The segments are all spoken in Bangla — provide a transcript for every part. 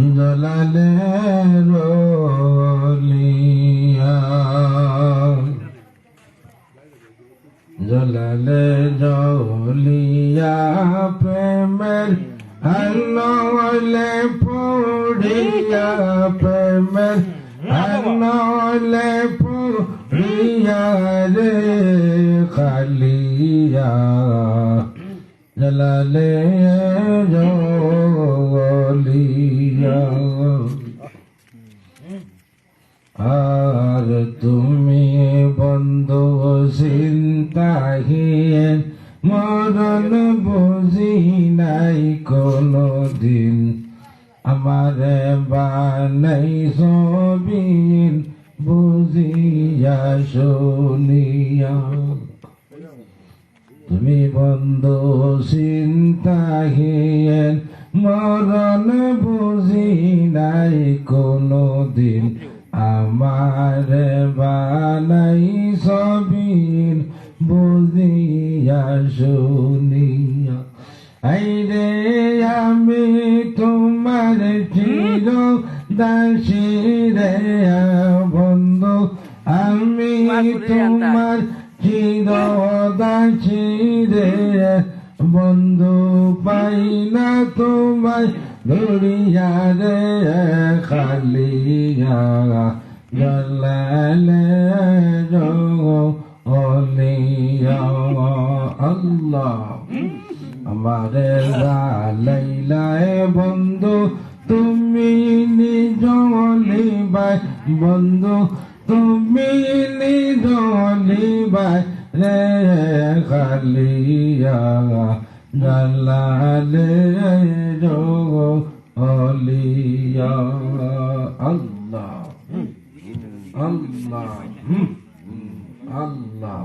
জলালে রলিয়া জলালে জলিয়া প্রেমের আলোলে পড়িয়া প্রেমের আলোলে পড়িয়া রে খালিয়া জলালে জলিয়া আর তুমি বন্ধু চিন্তাহীন মরণ বুঝি নাই কোনো দিন আমারে বানাই সবিন বুঝিয়া শুনিয়া তুমি বন্ধু চিন্তাহীন মরণ বুঝি নাই কোনো দিন আমার বানাই সবিন বুঝিয়া শুনিয়া আইরে আমি তোমার চির দাসী রে বন্ধু আমি তোমার চির দাসী রে বন্ধু পাই না তোমায় ধরিয়া রে খালিয়া জলালে জলিয়া আল্লাহ আমারে লাইলায় বন্ধু তুমি নিজ লিবাই বন্ধু তুমি নিজ লিবাই রে খালিয়া জলালে জলিয়া আল্লাহ আল্লাহ আল্লাহ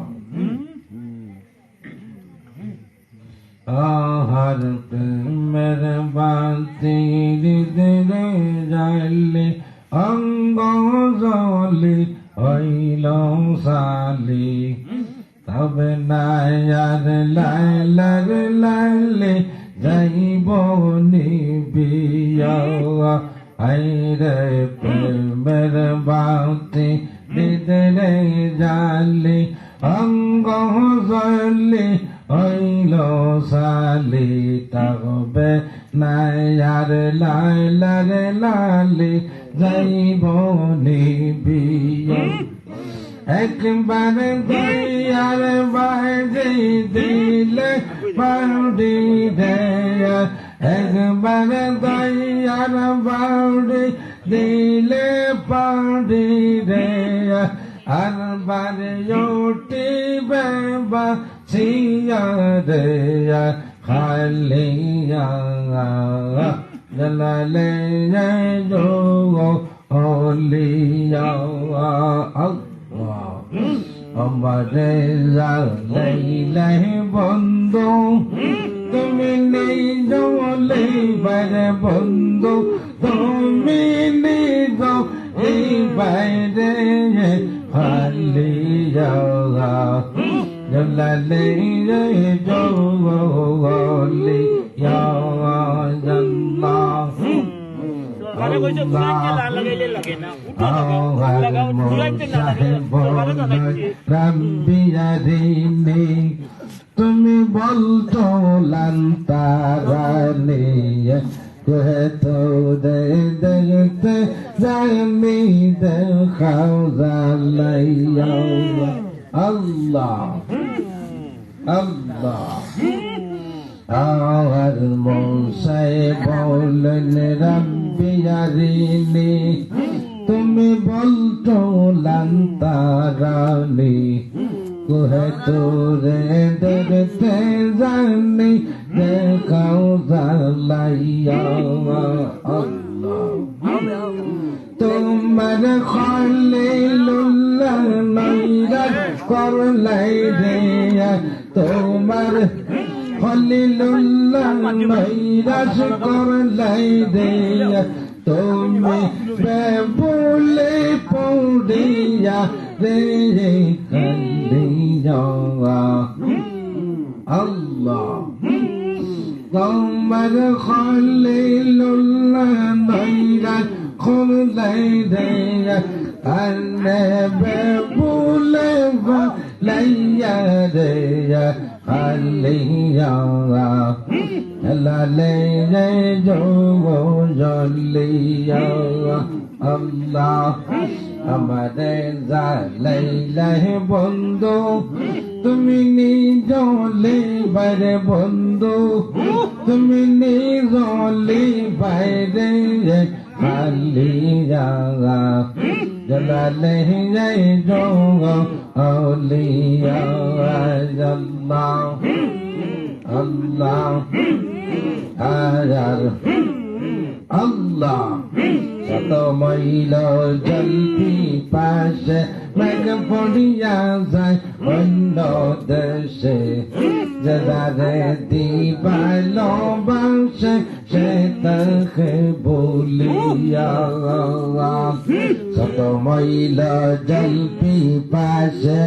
আহার প্রেমের বাতি হৃদয়ে জ্বালে অঙ্গ জলে হইল সালি তবে নায়ার লাইলার লাইলে যাইব নিবিয়া আইরে প্রেমের বাতি হৃদয়ে জ্বালে অঙ্গ জলে হইল সালি তবে নায়ার লাইলার লালে যাইব নিবিয়া একবার দয়ার বাজে দিলে বাউডি দেয়া একবার দয়ার বাউডি দিলে পাউডি দেয়া আর বারে উঠিবে বাসিয়া দেয়া খালিয়া জলালে জলিয়া আমারে লাইলাই বন্ধু তুমি নেই জলে বাইরে বন্ধু তুমি নেই এই বাইরে খালিয়া জলালে জলিয়া আল্লাহ তুমি বলতো লান্তারানি তো দেখতে যাইনি দেখাও জালাইয়া আল্লাহ আল্লাহ আর মৌসাই বলেন রাব্বিয়ারিনি তুমি বলতো লান্তারানি কোহে তোরে দেখতে জানি দেখাও জালাইয়া আল্লাহ তোমার খলিলুল্লাহ নাইরা করলাই রে তোমার খলিলুল্লাহ নাইরাস করলাই রে তুমি বেবুলে পড়িয়া রে কান্দিয়া আল্লাহ তোমার খলিলুল্লাহ নইরা খুলাই দেয়া কানে বেবুলে লাইয়া দেয়া খালিয়া লালে জো জলিয়া আল্লাহ আমাদের জালাইলাহ বন্ধু তুমি নিজলে বাইরে বন্ধু তুমি নিজলে বাইরে খালিয়া জলালে জো আউলিয়া আল্লাহ আল্লাহ আয়ার আল্লাহ শত মাইল জলপি পাশে মেঘ পড়িয়া যায় অন্য দেশে যারে দিবাল বাসে সে তাকে বলিয়া শত মাইল জলপি পাশে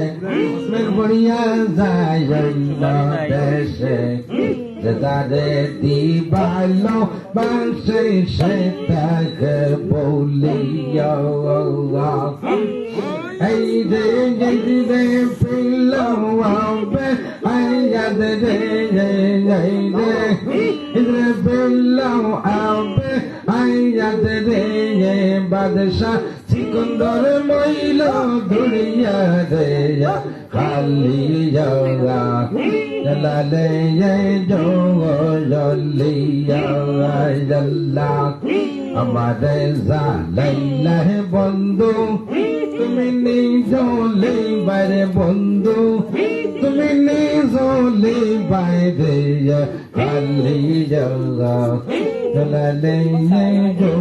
মেঘ পড়িয়া যায় অন্য দেশে যারে দিবালো বাসে সে তাকে বলিয়া এই রে পিলাও আবে আয়াদ রে রে পিলাও আবে আয়াদ রে বাদশাহ সিকন্দর মইল দুনিয়া রে খালিয়া জলালে জো জলিয়া আল্লাহ আমাদের জালাইলাহ বন্ধু তুমি নিজলে বাইরে বন্ধু তুমি নিজলে বাইরে খালিয়া জলালে জো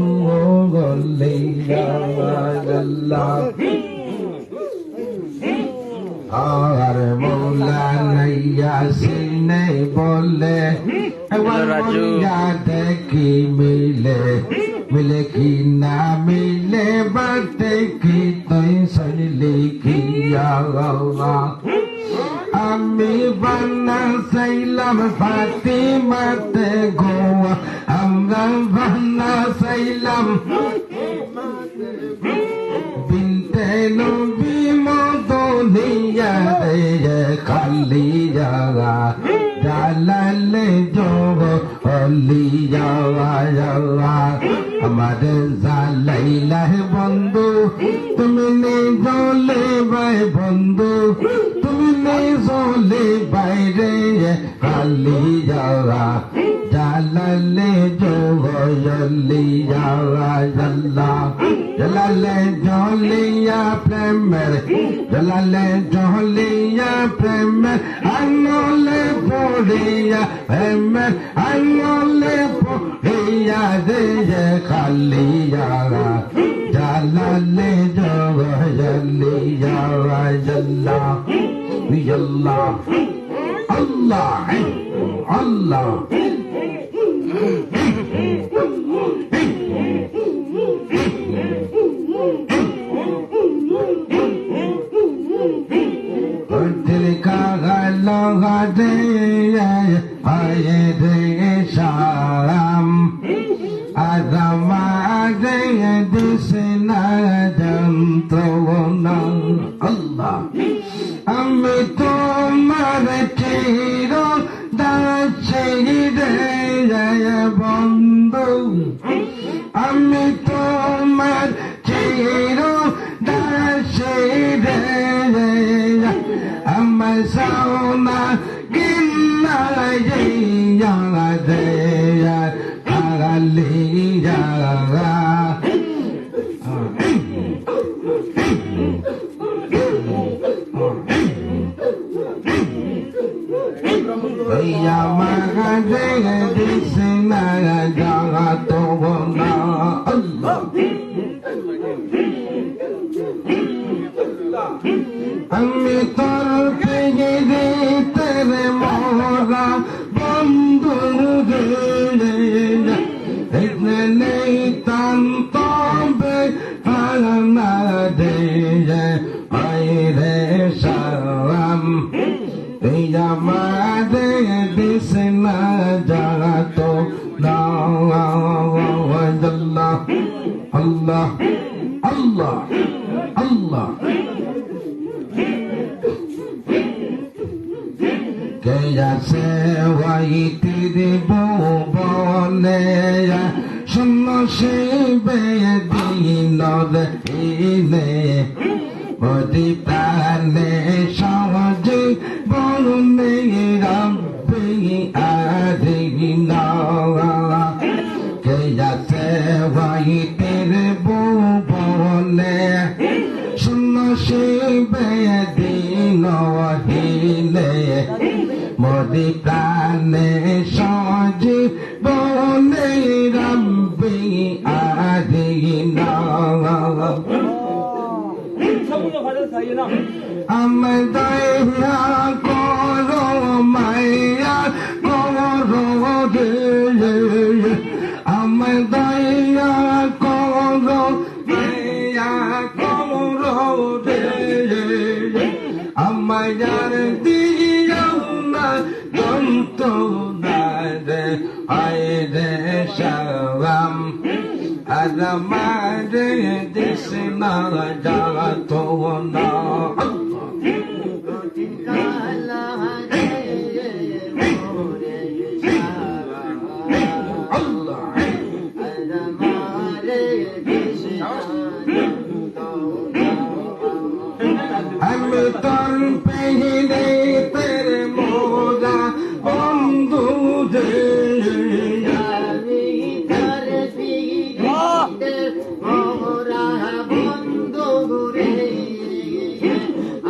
জলিয়া আল্লাহ আর মৌলা নাইয়া সিনে বলে মরিয়া দেখি মিলে মিলে কি না মিলে বাটে কি তুই শুনলি কি আমি বান্না চাইলাম ফাতিমাতে গোয়া আমরা বান্না চাইলাম বিনতে নবী মদনিয়া রে খালিয়া জালালে জোগ হলিয়া আমাদের জালাইলাহ বন্ধু তুমি নিজলে বাই বন্ধু তুমি নিজলে বাইরে খালিয়া জালালে জোগ হলিয়া আল্লাহ জালালে জলিয়া প্রেমের জালালে জলিয়া প্রেমের আঙলে পড়িয়া প্রেমের আঙলে পড়িয়া রে খালিয়া জালালে জলিয়া আল্লাহ আল্লাহ আল্লাহ আল্লাহ আমি তোমার চির দাসী রে বন্ধু আমি তোমার চির দাসী রে আমার সাউনা গিন্না রে আগালিয়া আমি তোর পেয়ে তেরে মোরা বন্ধু নেই তান তবে ফানা দে রে সারাম আমাদের দিস না যারা Allah, Allah, Allah. Que ya se va y tire bobone ya sono se bedino de ine bodi prane sawaje bone rabbi adina que ya se va y tire bobone sono se bedino ine Modi প্রাণে সজি বনে রব্বি আদিনা আমি দয়া করো মায়া করো রে আমি দয়া করো মায়া করো রে আমার দিও না যন্ত্রণারে আইরে সালাম আদমারে দিস না যাত না আমি তোর পেহিনে তের মোরা বন্ধু রে আমি তোর পেহিনে মোরা বন্ধু রে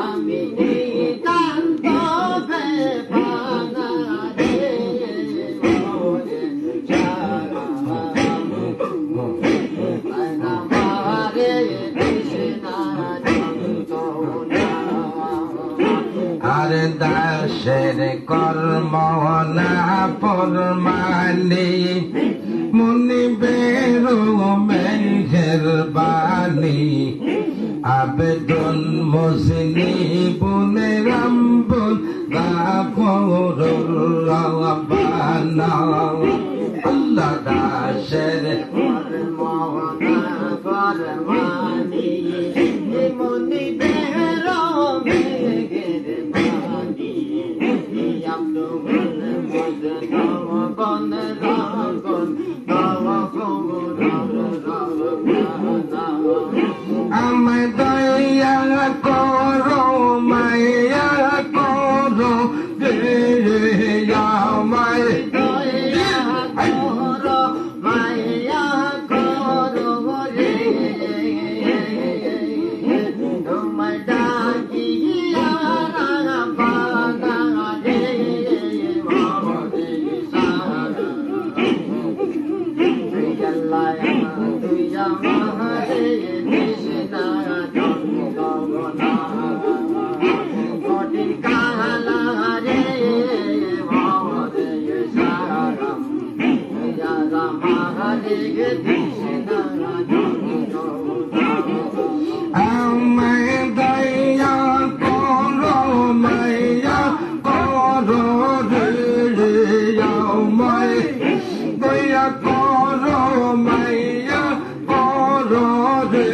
আমি নিতান্ত বেপানা রে মোরে আমারে কৃষ্ণা আর দাসের কর্ম না পরমানি মুনি বেরো মেঘের বাণী আবেদন মসিনি বুনে রামবুল গাফরুল্লাহবানা আল্লাহ দাসের কর্ম না পরমানি মুনি বেরো মেঘের বাণী আব্দুল মুজতম বন রাগন দাওয়া কবর আমি দয়া করো মায়া করো রে আমায় দয়া করো মায়া করো রে তোমার ডাকিয়া বাগা রে মোরে সারা তুই আল্লাহ তুই আমারে কৃষ্ণা জগনা কঠিন কালা রে মোরে সারা আমারে কৃষ্ণা জগনা আমায় দয়া করো মায়া করো রে আমায় দয়া করো মায়া করো রে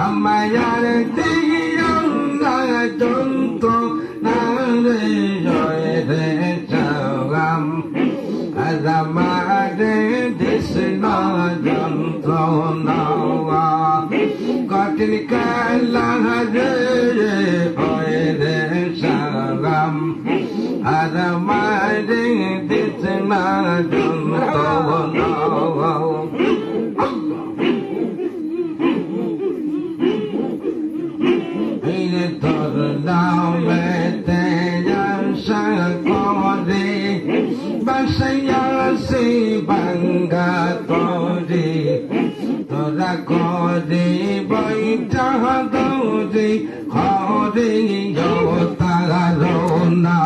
আমায় আর দিও না যন্ত্র না রে জয় রে সালাম আদামারে দিস না যন্ত্র না কঠিন কালা রে হয় রে সালাম আর মারে দিস না যন্ত্র না তোর নামেতে আশা করে বাসাইয়া সে বাঙ্গা তোরে তোরা করে বৈঠা দৌড়ে হরে তার না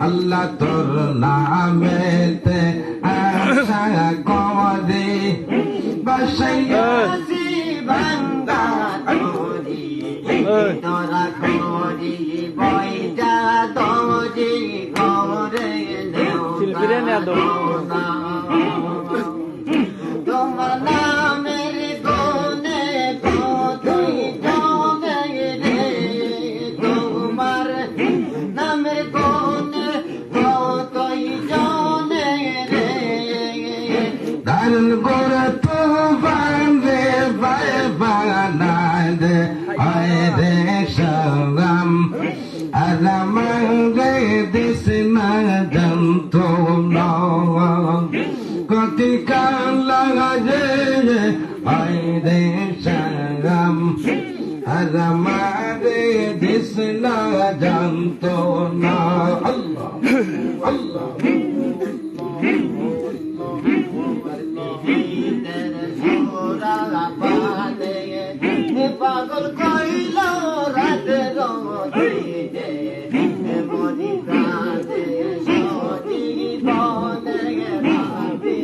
আল্লাহ তোর নামেতে আশা করে বাসাইয়া সে বাঙ্গা তোরে তোরা করি বইটা দৌড়ে ঘরে তোমার আর গোরে তো বাঁধে পায়ে বানায় দে হয় রে সালাম আর আমারে দিস না জানতো না কতি কালা যে হয় রে সালাম আর আমারে দিস না জানতো না আল্লাহ আল্লাহ পাগল কইল রাতে রোদিতে মনি প্রাণে সজি বনে রাতি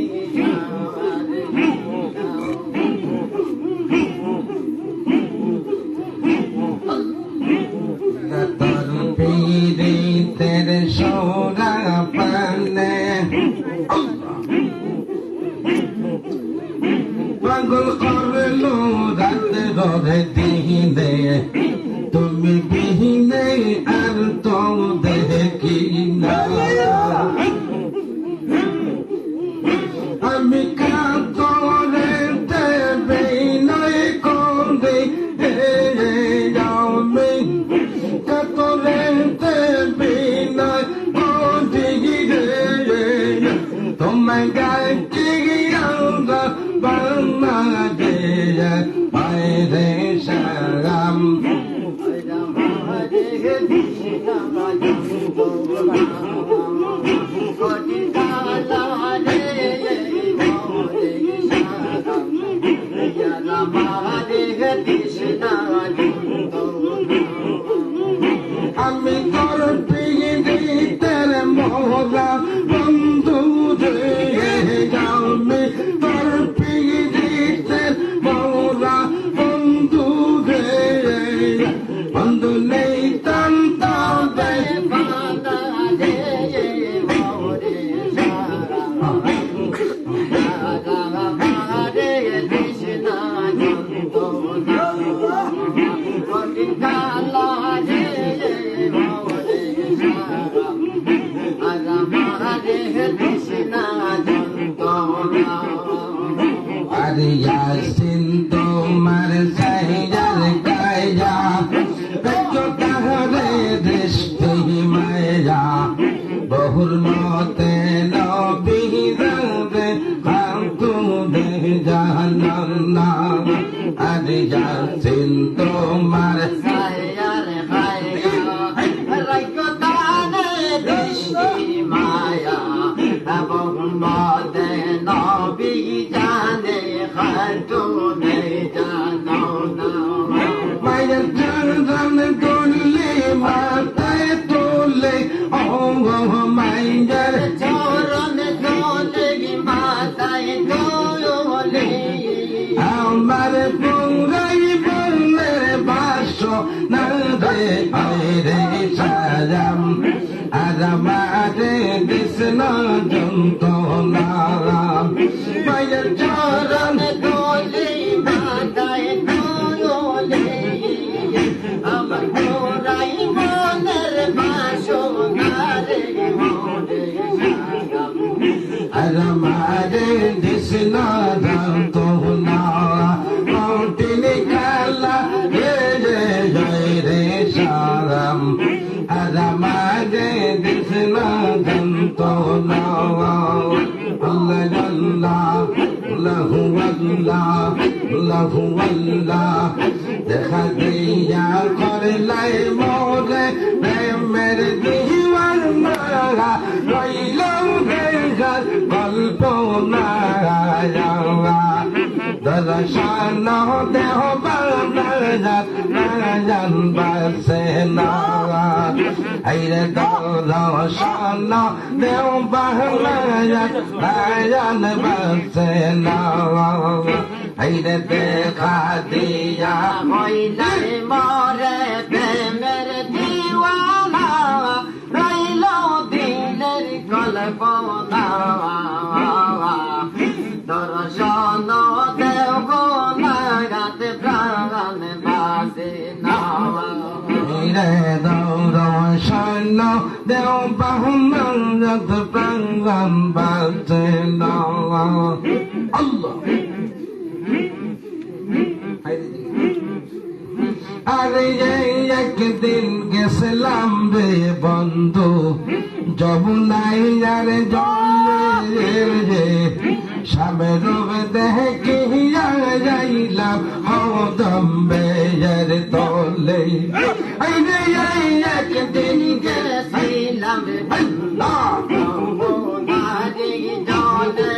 তোর পীরে তের সোরা পানে পাগল করলো রাতে রোদে দিনে তুমি বিহীনে আর তো দেখি না আমি কাতরে দেবে নয় করে আমি কাতরে দেবে নয় করে তোমায় গাইতে আমরা বাংলা দে বাইরে সালাম আমি তোর পীড়িতের মোহরা বন্ধু রে আমি তোর পীড়িতের মোহরা বন্ধু রে বন্ধু নেই তন্তবে আরে ইয়াসিন তোমার সাইয়ার গায়া দেখো তাহলে দৃষ্টি মায়া বহুর মতে নবী রে হাতু দে জাহান্নাম না আরে ইয়াসিন তোমার সায়ার খায়া রাইকো তানে দৃষ্টি মায়া বহুমতে নবী জানে খাতুনে জানো না মায়ের জান তুললে মাথায় তোলে ও মায়ের চরণ তোলে মাথায় তোলে আমার পুরাই বললে বাস না রে রে সালাম আর আমারে দিস না যন্ত্রণা মায়ের চরণ তোলে মাথায় তোলে আমার গোরাই মনের বাসনা রে মনে আর আমারে দিস না যন্ত্রণা তিনি কালা রে রে সালাম আর আমারে দিস না যন্ত্রণা আল্লাহ লাহু আল্লাহ লাহু আল্লাহ দেখা দিয়া করলাই মোরে প্রেমের দিওয়ার মারা রইল দেখার গল্প না দর্শন দেহ বাজান বাসে না আইরে দর্শন দেহ বাজান বাসে না আইরে দেখা দিয়া হইলাই মরে প্রেমের দিওয়ানা রইল দিলের কল্পনা দর্শন দেও গো নাগাতে প্রাণ বাসে না রে দর্শন দেহ বাজান প্রাণ বাসে না আল্লাহ আরে একদিন গেছিলাম রে বন্ধু যমুনাই আর জলে রে সামের দেখিয়া যাইলাম হদম বেয়ের তলে আরে একদিন গেছিলাম রে আল্লাহ যমুনারি জলে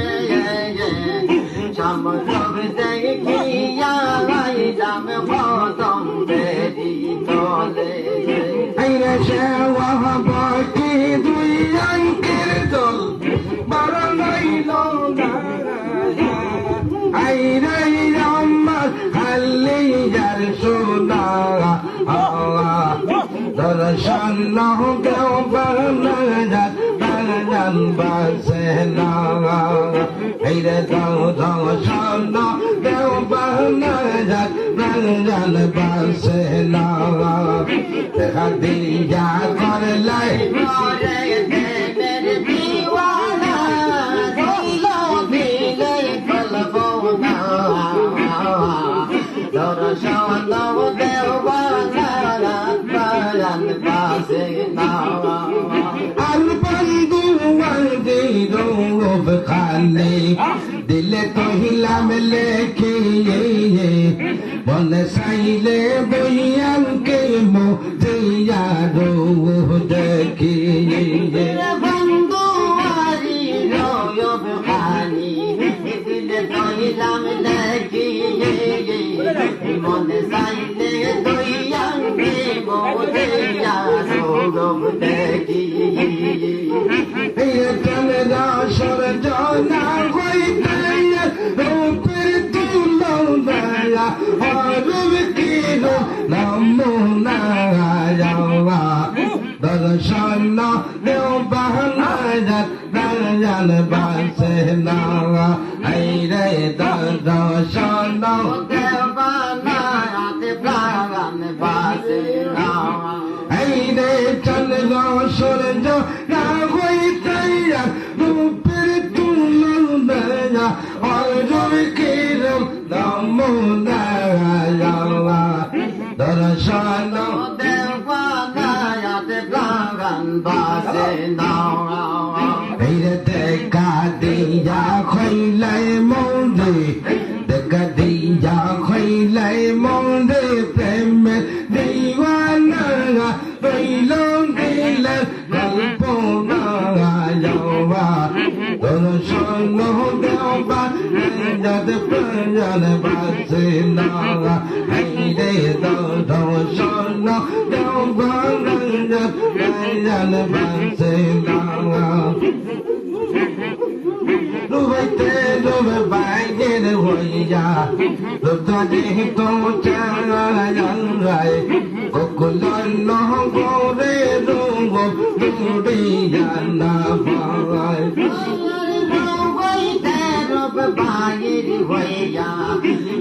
সমরব দেখিয়া যাইলাম হদম বেরি তলে আইরে সেওয়া বাকি দুই অঙ্কের দল বড় লইল না আইরে আমার খালি যার সোনা দর্শন কেউ বানান বাসে না আইরে দর্শন কেউ বানান বাসে না দেখা দিয়া করলাই মোরে দেবের দিওয়ানা দিলো দিলে কলবো না দর্শন দেওয়ানা প্রাণ বাসে না আর বন্ধু দিল খানে দিলে কহিলাম লেখে মনে চাইলে বইয়ানকে মোয়া দেখি বন্ধু আরি রয়ব খানি দিলে কইলাম নাকি মনে চাইলে দইয়াঙ্গে মোদেয়া সৌরভ দেখি এখানে দাসর জানা হইতে রূপের তুলনা হরব কিরো নমুনা দর্শন দেও বাহানা দয়াল বাসে না আইরে দর্শন দেবানা আতে প্রাণ বাসে না আইরে চল সূর্য না হইতে রূপের তুলনা হরব কিরো নমুনা দর্শন দেবানা আতে প্রাণ বাসে না এইরে দেখা দিয়া খইলাই মন্দে দেখা দিয়া খইলাই মন্দে প্রেম দিওয়ানা রইল দিলে কল্পনা যাওয়া দর্শন দেওয়া যাদ প্রাণ বাসে না এইরে দর্শন দেওয়া যাদ প্রাণ বাসে না ডুবাইতে ডুবে বাইরের হইয়া ডুবতে তো চাই গোকুল নহরে রুব দুড়িয়া না পায় বাইর হইয়া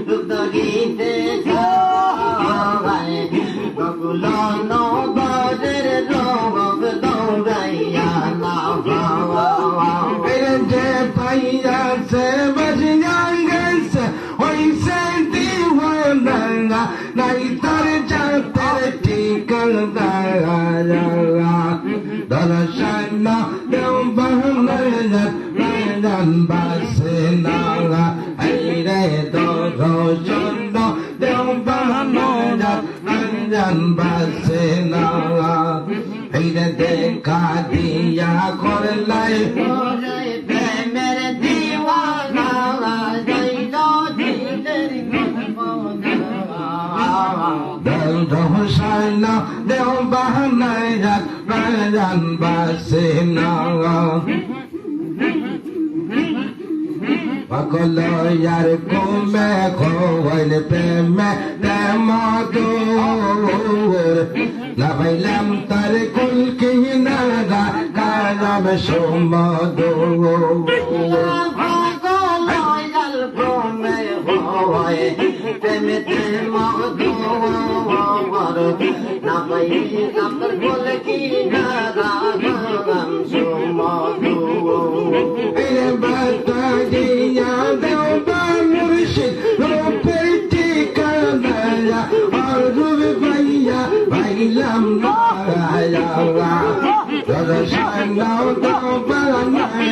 দুদরিতে যায় বগুল নগরের রোগ দৌড়াইয়া না যে পাইয়া সে বসিয়া গেছে ওই সে দিওয়ানা নাই তার চাতের ঠিকানা দর্শন দেও বাহান বাসে না আইরে দর্শন দেও বাহান বাসে না আইরে দেখা দিয়া করলাই প্রেমের দিওয়ানা যাইল দিলের দর্শন দেও বাহান বাসে না পাগল ইয়ার কমে খোয়াইল প্রেমে মধুর না পাইলাম তার কুল কি নাগা কালাম সুমধুর প্রেমেতে মধুর না পাইলাম তার কুল কি নাগা কালাম সুমধুর bata dia deu nào đâu ba nay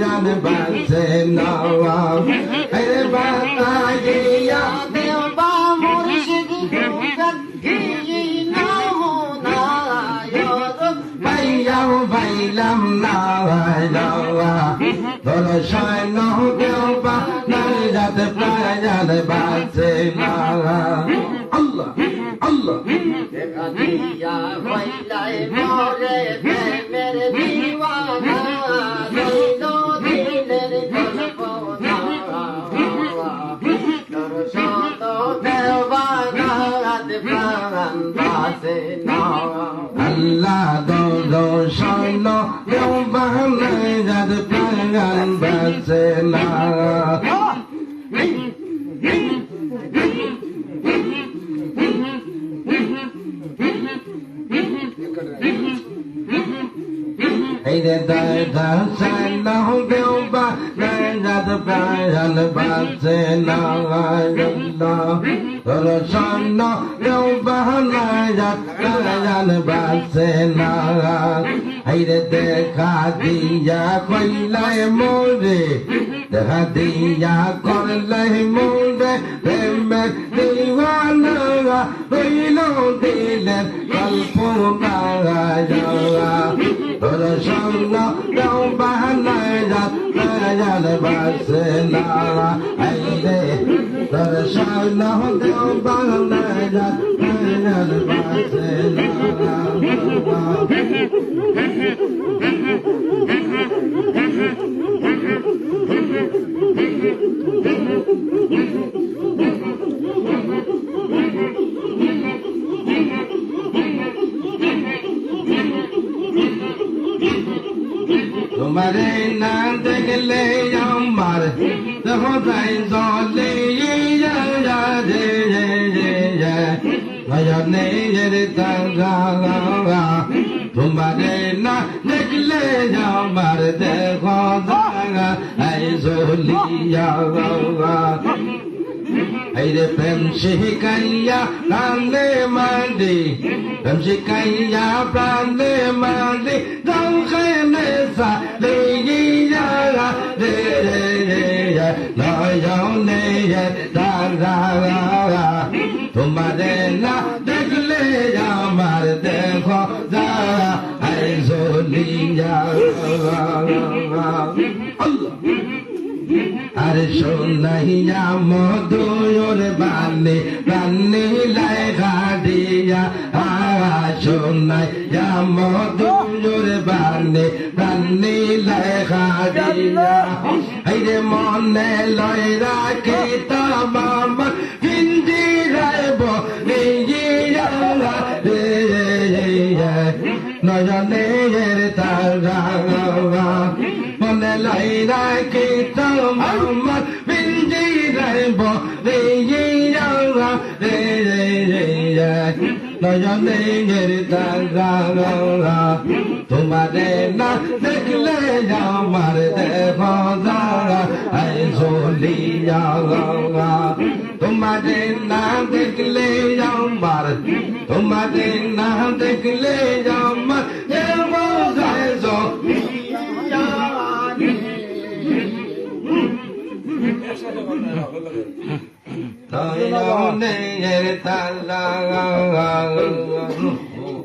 ra ba se nào ai ba ta gì ya দেও বা মুর্শিদ রূপত কি নাও না bay nhau bay làm nào đâu rồi sai nó kêu ba nay ra ba se nào Allah Allah দেখা দিয়া ভাইলাই মরে প্রেমের দিওয়ানা রইল দিনের কল্পনা তোর শত দেওয়ানা প্রাণ বাসে না Allah do sai nó kêu ba nay ra ba se nào ai để đại ta sai nào kêu ba nay ra ba se nào Allah rồi sai nó kêu ba nay ra ba se nào ai để देखा दिया कोई लाए मोरे देखा दिया कर लाए मोरे मैं दीवाना रोइलो दिले कल्पना जावा और सामना गाँव बहाना जान बस ना आईले और सामना गाँव बहाना जान बस ना तुम्हारे ना देखले আমার দেখো তাই জলে নয়নে তাঙ্গা তোমারে না দেখলে আমার দেখো জাগা এই জলিয়া আইরে প্রেম শিখাইয়া প্রাণে মাদি প্রেম শিখাইয়া প্রাণে মাদি দংখনে সালে রে নয়নে তাঙ্গা তোমারে না দেখলে আমার দেখো জাগা এই জলিয়া আল্লাহ আর সোনাইয়া মধুর বানে বানে লেখা দিয়া সোনাইয়া মধুর বানে বানে লেখা দিয়া আইরে মনে লয় রাখে তামাম হিন্দি রাইব নয়নের তারা মনে লাই রাখি তোমার বিন্দি রাইব নয়নের তারা তোমারে না দেখলে আমার দেহ যারা আই চলিয়া তোমারে না দেখলে আমার তোমারে না দেখলে আমার দেহ যায়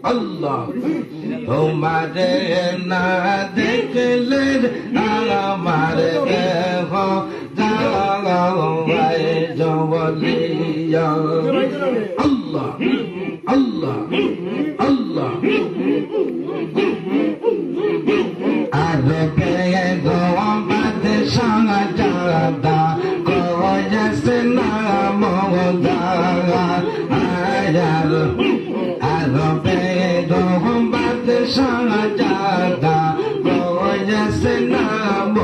Allah তোমারে না দেখলে আমার দেহ যায় জবলিয়া Allah Allah Allah আরবে গোবাদ সঙ্গা কোজে নাম আয়ার আরবে গোবাদ সঙ্গা কোজে নাম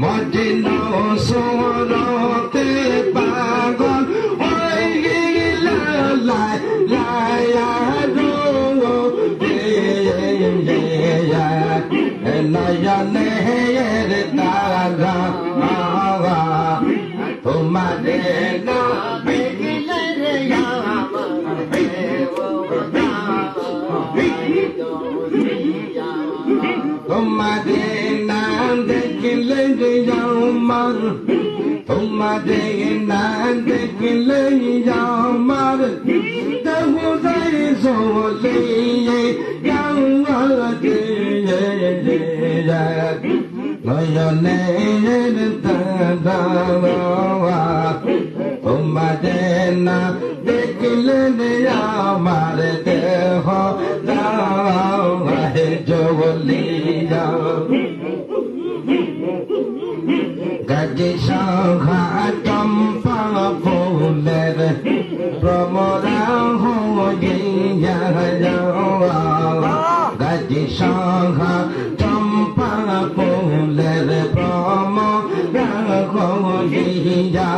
মদিন সোরতে পাগল হয়ে গেল নয়নের তারা তোমারে না দেখলে আমার তোমাদের না দেখলে আমার তোমাদের না দেখলে আমার দেবতাই চলে নয়নের দাদা তোমাদের না দেখলে আমার দেহ জলিয়া গাজী সংখ্যা চম্পা ফুলের প্রমরা হইয়া গাজী সংখ্যা চম্পা ফুলের প্রমরা হইয়া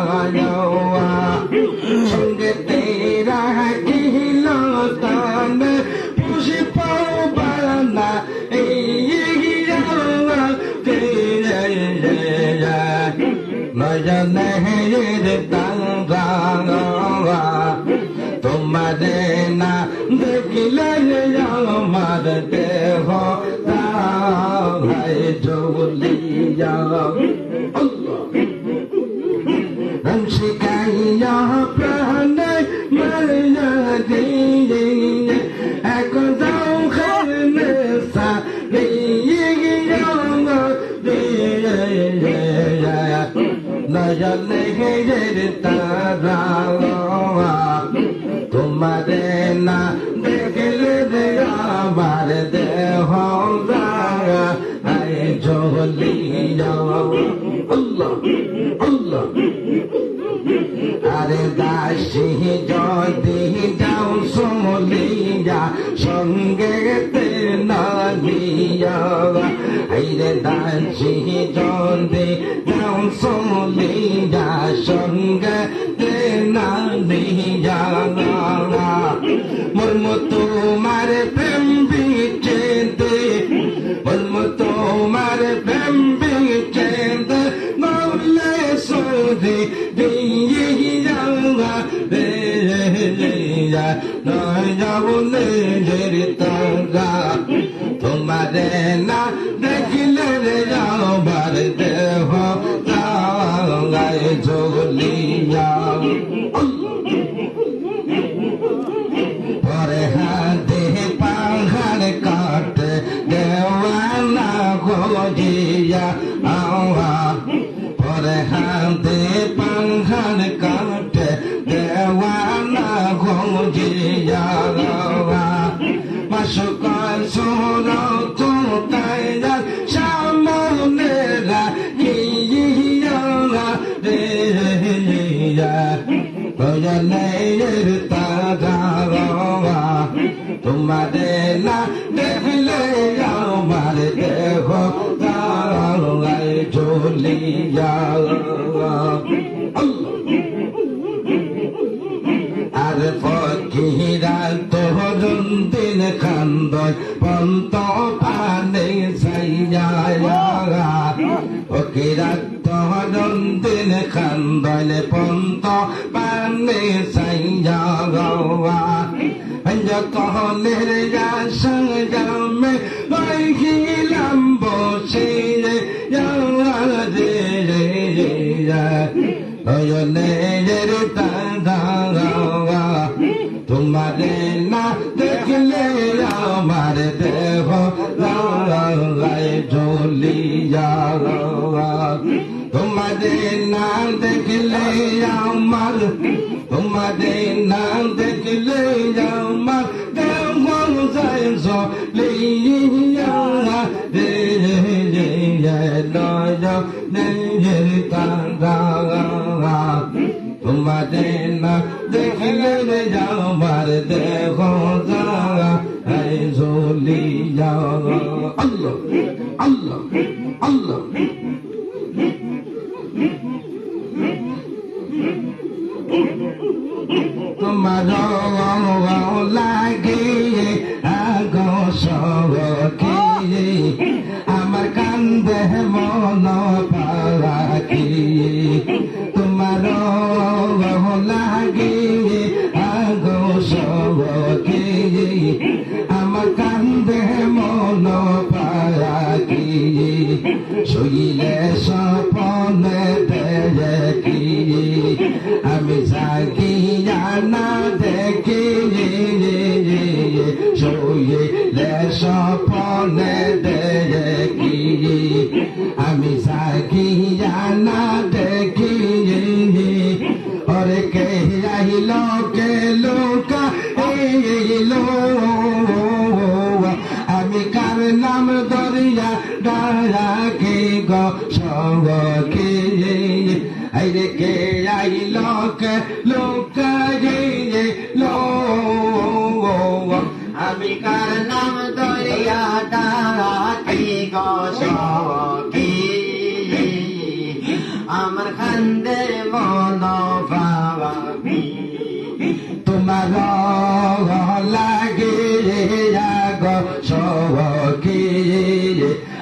সঙ্গে তেরা কিল তান পুষ্প বানা নয়নের তাঙ্গা তোমাদের না দেখিলে আমার দেহ জলিয়া শিখাইয়া প্রাণে মারিয়া দিয়ে এক দাও খেলে সা নয়নের তারা তোমাদের না দেখলে আমার দেহ জলিয়া আল্লাহ আল্লাহ আরে দাসী যদি যাও সমলিয়া সঙ্গে নিয়া আইরে দাসী যদি যাও সমলিয়া সঙ্গে নিয়া মর্ম তোমার প্রেম বিচেতে মর্ম তোমার প্রেম বিচেতে মৌলে সোধে তোমাদের না দেখিলে আমার দেহ জলিয়া পরে হাতে পাহাড় কাটে দেওয়ানা খোঁজিয়া আওয়া পরে হাতে পাহাড় কাটে দেওয়ানা খোঁজিয়া মাসুকাল সোনা তো তাই সামনে রাখিয়া রে নয়নের তারা তোমাদের না দেখলে আমার দেহ জলিয়া আর ফকিরা তোরন দিন খান্দয় পন্ত পানে সাইয়া ফকিরা তোরন দিন খান্দয় পন্ত পানে সাইয়া যতনের সঙ্গে গিলাম বসে নয়নের তারা তোমাদের না দেখলে আমার দেহ জলিয়া তোমাদের না দেখলে আমার তোমাদের না দেখলে আমার দেহ জলিয়া নয়নের তারা তোমাদের না দেখলে আমার দেহ জলিয়া আল্লাহ আল্লাহ আল্লাহ তোমার লাগে আগো সবকে আমার কান্দে মন পাখি তোমার লাগে আগো সবকে আমার কান্দে মন পাখি শৈলে স্বপনে দেখি আমি জাগিয়া না দেখি শৈলে স্বপনে দেখি আমি জাগিয়া না দেখি ওরে কে আহিল কে লোকা এলো আমি কার নাম দরিয়া ডাকি গো সঙ্গকে আইরে কে আইল কে লোকা লো আমি কার নাম দরিয়া ডাকি গো সখী আমার খান্দে মন ভাবি তোমার লাগে গো সখী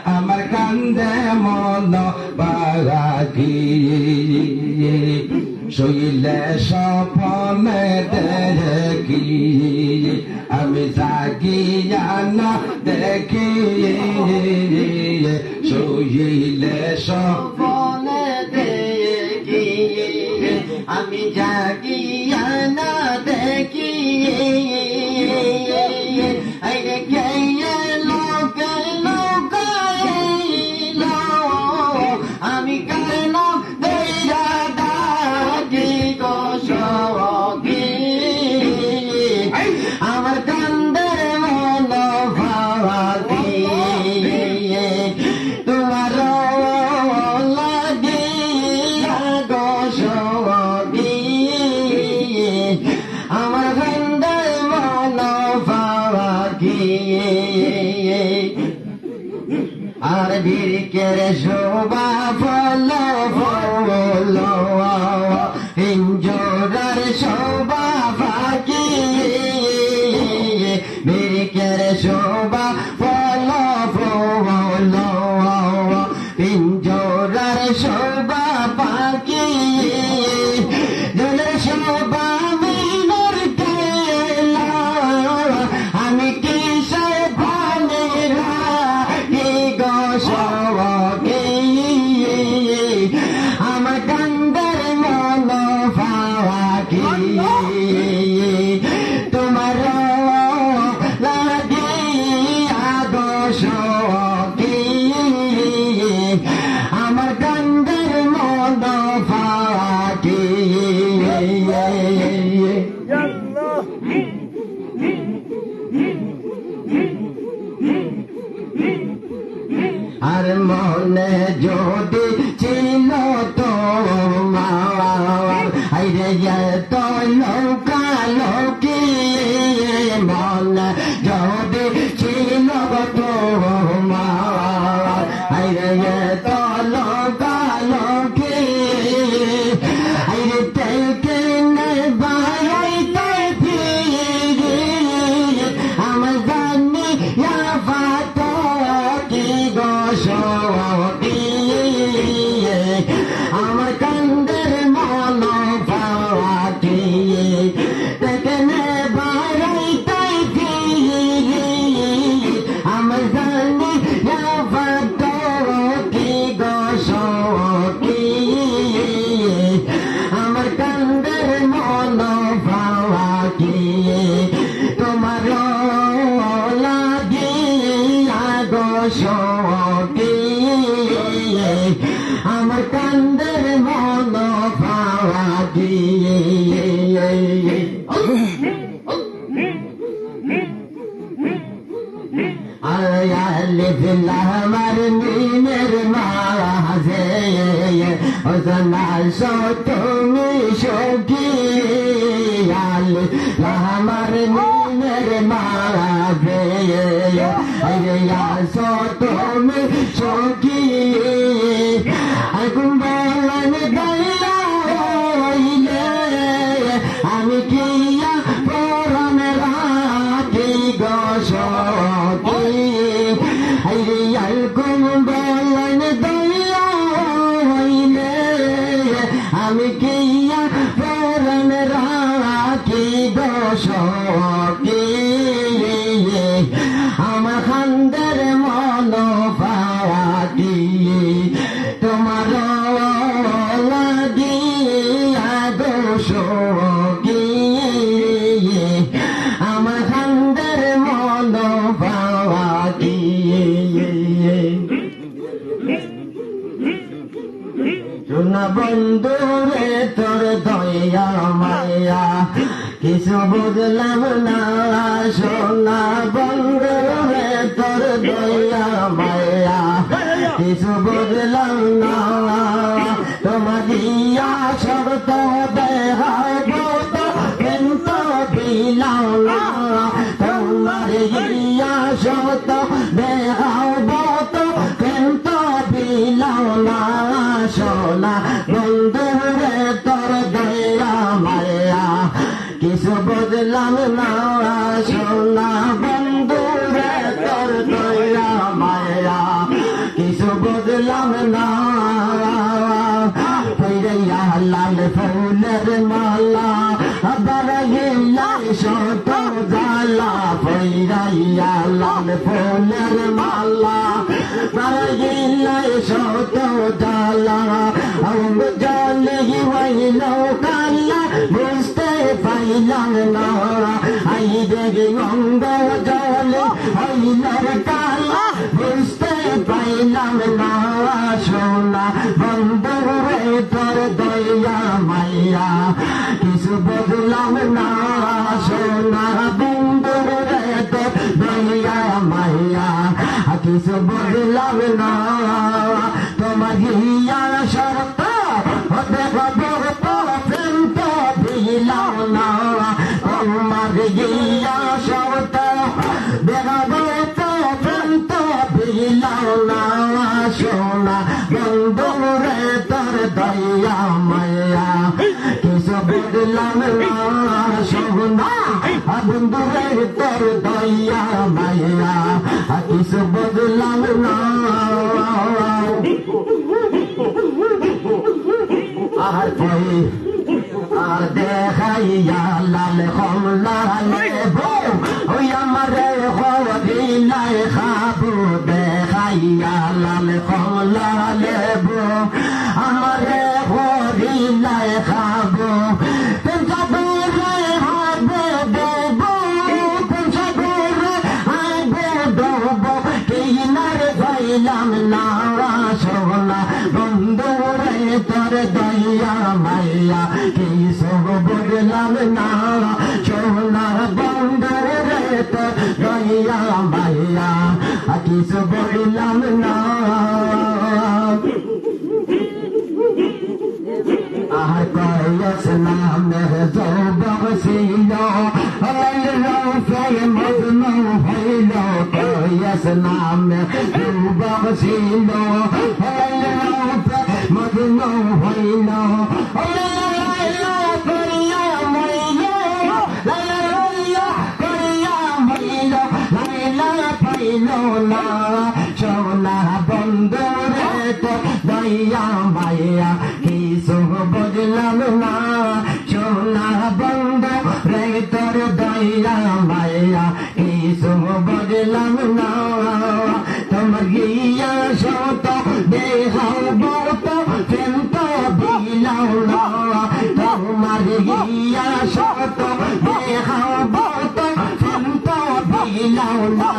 আমার কান্দে মন বাগি শৈলে স্বপনে দেখি আমি জাগিয়া না দেখি শৈলে বলে দেখি আমি জাগিয়া না দেখি আইরে কে লোক আমি কার নাম দইরা ডাকি গো সখী আমার কান্দের মন ভাবি তোমার লাগিয়া গো সখী আমার কান্দের মন ভাবি আর বীরকের শোভা ফল ফল হিঞ্জোরার শোভা ফাঁকি বীরকের শোভা ফল ফল হিঞ্জোরার শোভা ফাঁকি জলের শোভা মিনর কেলা আমি কিসে ভালে রাখি গো সখী আমার কান্দের মন ফাঁকি তোমার লাগিয়া গো সখী আমার কান্দের মন ফাঁকি আর মনে যদি ছিল তো আইরে তো লৌকা লোকি মনে যদি ছিল তো আইরে তো লৌকা লোকি আইরে তেলকে বাইতে ফিরি আমার জানি ফাত কি গো সখী আমার কান্দের মন ফাঁকি দেখনে বাইতে ফিরি আমার জানি ফাত কি গো সখী আমার কান্দের মন ফাঁকি তোমার লাগিয়া গো সখী আমার কান্দের মন ফাঁকি আলিফ লামার মিনের মাঝে ওজনা তুমি সখী আলিফ লামার মিনের মাঝে তুমি সখী আগুন বলেন গাইলা আমি কিয়া পরম রাখি গো সখী আগুন বলেন দয়া হইলে আমি কিয়া পরম রাখি গো সখী আমার খান্দের মন ফাঁকি তোমার লাগিয়া দোষ গিয়ে আমার খান্দের মন পাওয়া দিয়ে সোনা বন্ধু রে তোর দয়া মায়া কিছু বুঝলাম না সোনা বন্ধু রে তোর দয়া মায়া কিছু বুঝলাম না তোমার দিয়া শব্দ দেখাব তো কিন্তু দিলাম না তোমার দিয়া শব্দ দেখাব তো কিন্তু দিলাম না সোনা বন্ধু রে তোর দয়া মায়া কিছু বুঝলাম না সোনা বন্ধু রে তোর দয়া মায়া কিছু বুঝলাম না ফিরাইয়া লাল ফুলের মালা আবার গেলাই শত জালা ফিরাইয়া লাল ফুলের মালা আবার গেলাই শত জালা অঙ্গ জলে হইল কালা বুঝতে পাইলাম না আই দেখি অঙ্গ জলে হইল কালা বুঝতে পাইলাম না সোনা বন্ধু রে তোর দয়া মাইয়া কিছু বদলাম না সোনা বন্ধু রে তোর দয়া মাইয়া কিছু বদলাম না তোমার হিয়া শর্ত দেখব প্রেম তো দিলাম না তোমার হিয়া শর্ত দেখব প্রেম তো দিলাম না সোনা বন্ধু রে তোর দয়া মায়া কিছু বদলাম না সোনা বন্ধু রে তোর দয়া মায়া কিছু বদলাম না আর কই আর দেখাইয়া লাল কমলা লেবো ওই আমার হরিলাই খাবো দেখাইয়া লাল কমলা লেবো আমার হরিলাই খাবো পঞ্চাবুরে হবে দেবো পঞ্চাবুরে হবে দেবো কিনার পাইলাম না সোনা বন্ধু রে তোর দয়া মাইয়া কিছু বদলাম না সোনা বন্ধু রে তোর দয়া মাইয়া কিছু বদলাম না আর কয়েস নামে যৌবক ছিল মজনু হইল কয়েস নামে যৌবক ছিল মজনু হইল না সোনা বন্ধু রে তো দয়া মায়া কিছু বুঝলাম না সোনা বন্ধু রে তোর দয়া মায়া কিছু বুঝলাম না তোমার গিয়া শত দেখাব তো প্রেম তো দিলাম না তোমার গিয়া শত দেখাব তো প্রেম তো দিলাম না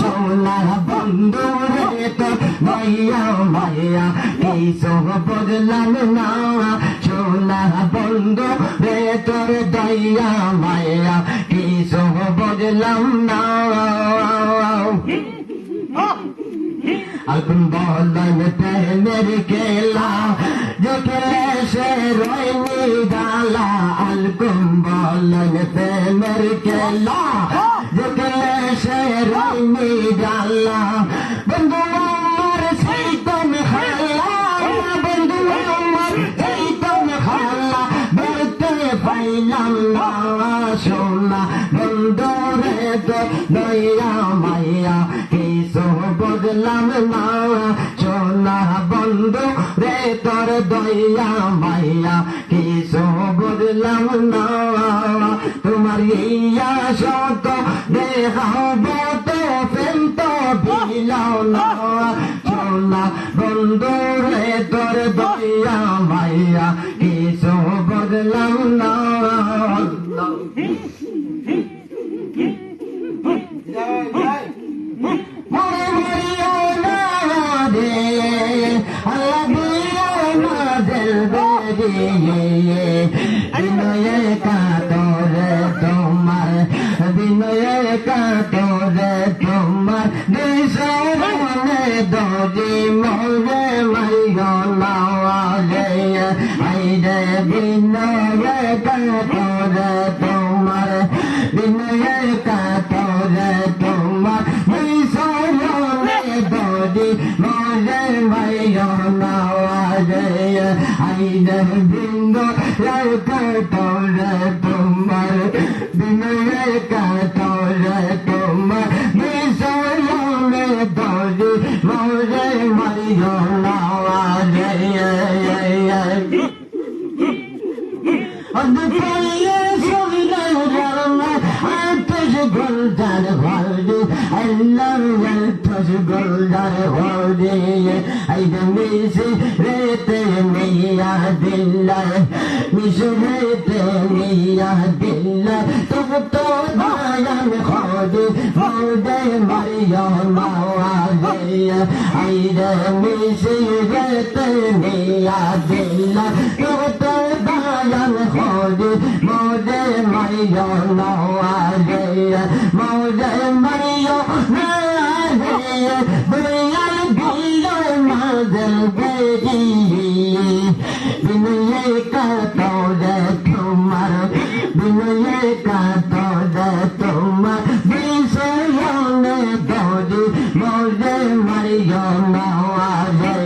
সোনা বন্ধু রে তোর দয়া মায়া কিছু বুঝলাম না সোনা বন্ধু রে তোর দয়া মায়া কিছু বুঝলাম না আগুন বলন প্রেমের কেলা দেখলে সে রয়নি ডালা আলগুন বলন প্রেমের কেলা দেখলে সে রয়নি ডালা বন্ধু আমার সেই তুমি খালা বন্ধু আমার সেই তুমি খালা বলতে পাইলাম না সোনা বন্ধু রে দয়া মায়া কিছু বুঝলাম না সোনা বন্ধু রে তোর দয়া মায়া কিছু বুঝলাম না তোমার ইয়া শত দেখাব তো প্রেম তো বিলাও না সোনা বন্ধু রে তোর দয়া মাইয়া কিছু বদলাম না বিনয়ে কাতরে তোমার বিনয়ে কাতরে তোমার বিশরণে দরি মোরে মাইগো নাওয়ারে আইরে বিনয়ে কাতরে তোমার বিনয়ে কাতরে তোমার বিশরণে দরি মোরে মাইগো নাওয়ারে আইরে বৃন্দ কাতরে তোমার বিনয়ে কাতরে তোমার বিশরণে দরি মোরে মাইগো নাওয়ারে গোলদার ভরে আল্লাহ গোলদার ভরে আইদা মিশে রেতে মিয়া দিল্লা মিশে রেতে মিয়া দিল্লা তবু তো দায়ান খোদে খোদে মারিয়া মাওয়ারে আইদা মিশে রেতে মিয়া দিল্লা তবু তো দায়ান খোদে মোদে মারিয়া মাওয়ারে মোদে মারিয়া মাওয়ারে দুনিয়া দিলো মাঝে বেরি বিনয়ে কাতরে তোমার বিনয়ে কাতরে তোমার বিশরণে দরি মোরে মারিয়া মাওয়ারে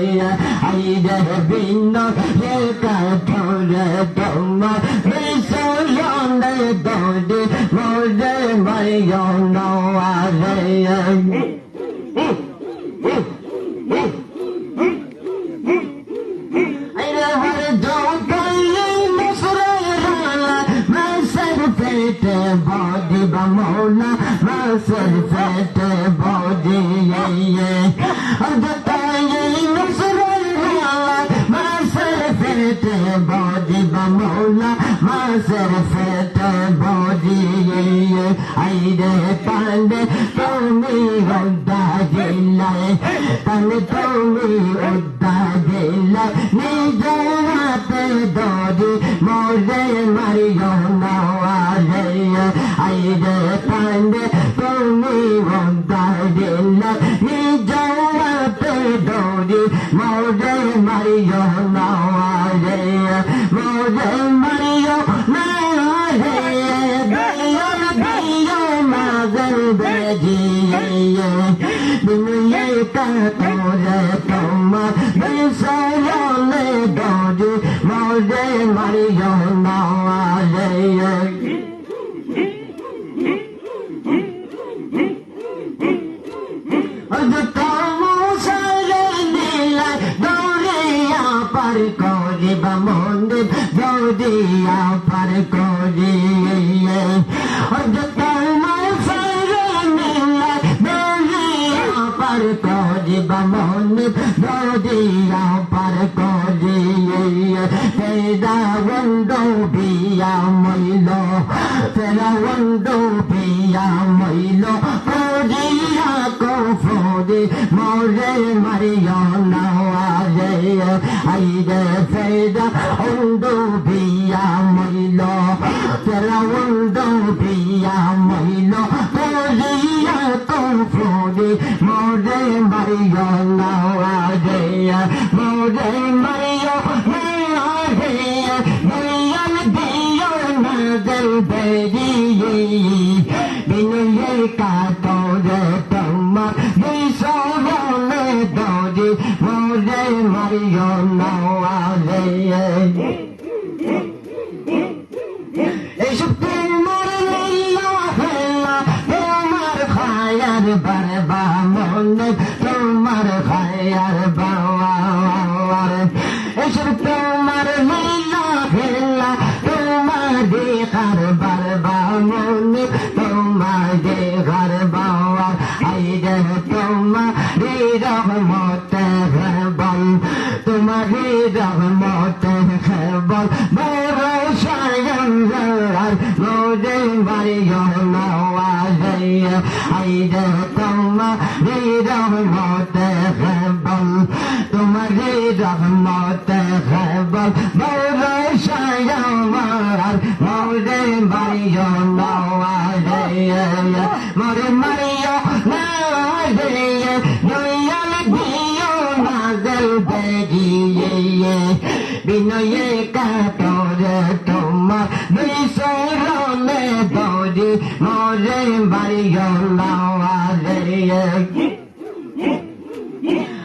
আইরে বিনয়ে কাতরে তোমার বিশরণে দরি মোরে মারিয়া মাওয়ারে body bamona masar fete body the tayi nasralla masar fete body bamona masar fete body aide pande tumi hodda dillai tane tumi hodda dillai ni jawate dodi more mariyo nawaze aide pande tumi hodda dillai ni jawate dodi more mariyo nawaze more mariyo nawaze दुनिया का तोरे तुम्हार बिसरने दरी मोरे मारियो नावारे पर कोरी बमोंदिर दौड़िया पर कोरी और पर कोरी बमोंदिर दौड़िया पर कोरी तेरा वंदो बिया मैलो तेरा वंदो बिया मैलो कोरिया को फोड़ी मोरे Mario नावारे aide feida ondo biya mailo tera ondo biya mailo toriya to flodi mode mariyo nawaje mode mariyo nawaje biya biya nadal bedi binye ka tore tamma bisogone doji mode mariyo nawaze এসব তোমার লীলা খেলা তোমার খায়ার বারবা মনে তোমার খায়ার বাওয়ার এসব তোমার লীলা খেলা তোমার দেখার বারবা মনে তোমার দেখার বাওয়ার আইরে তোমারই রহমতে কেবল ভরসায় আর মোরে মারিও নওয়াজে আইরে তোমারই রহমতে কেবল তোমারই রহমতে কেবল ভরসায় আর মোরে মারিও নওয়াজে মোরে মারিও নওয়াজে দয়াল দিও নাজল বেরিয়ে বিনয়ে কাতরে তোমার দুই শরণে দৌড়ি মোরে মারিও নওয়াজে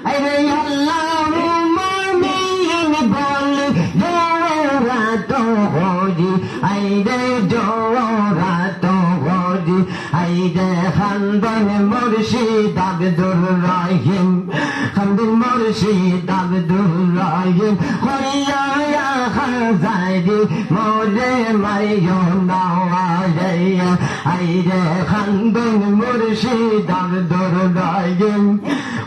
আরে আল্লাহুম্মা আমিন বল জোরা তো হরি আইরে জোরা তো হরি আইরে খানদান মুর্শিদ আব্দুর রহিম খানদান মুর্শিদ আব্দুর রহিম হরিয়া খাজারি মোরে মারিও নওয়াজে আইরে খানদান মুর্শিদ আব্দুর রহিম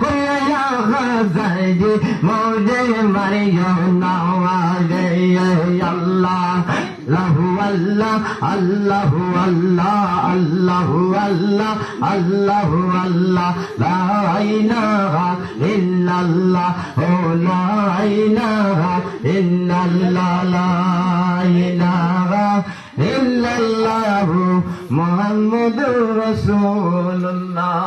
হরিয়া খাজারি মোরে মারিও নওয়াজে আল্লাহ আল্লাহু আল্লাহ আল্লাহু আল্লাহ আল্লাহু আল্লাহ আল্লাহু আল্লাহ লা ইলাহা ইল্লাল্লাহ ও লা ইলাহা ইল্লাল্লাহ লা ইলাহা ইল্লাল্লাহ মুহাম্মাদুর রাসূলুল্লাহ